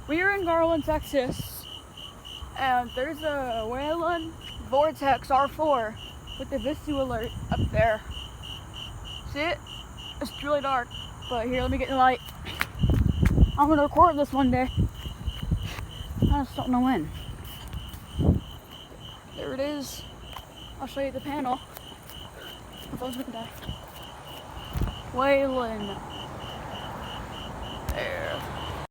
We are in Garland, Texas, and there's a Whelen vortex R4 with the Visu alert up there. See it? It's really dark, but here, let me get the light. I'm gonna record this one day. I just don't know when. There it is. I'll show you the panel. My phone's gonna die. Whelen. There.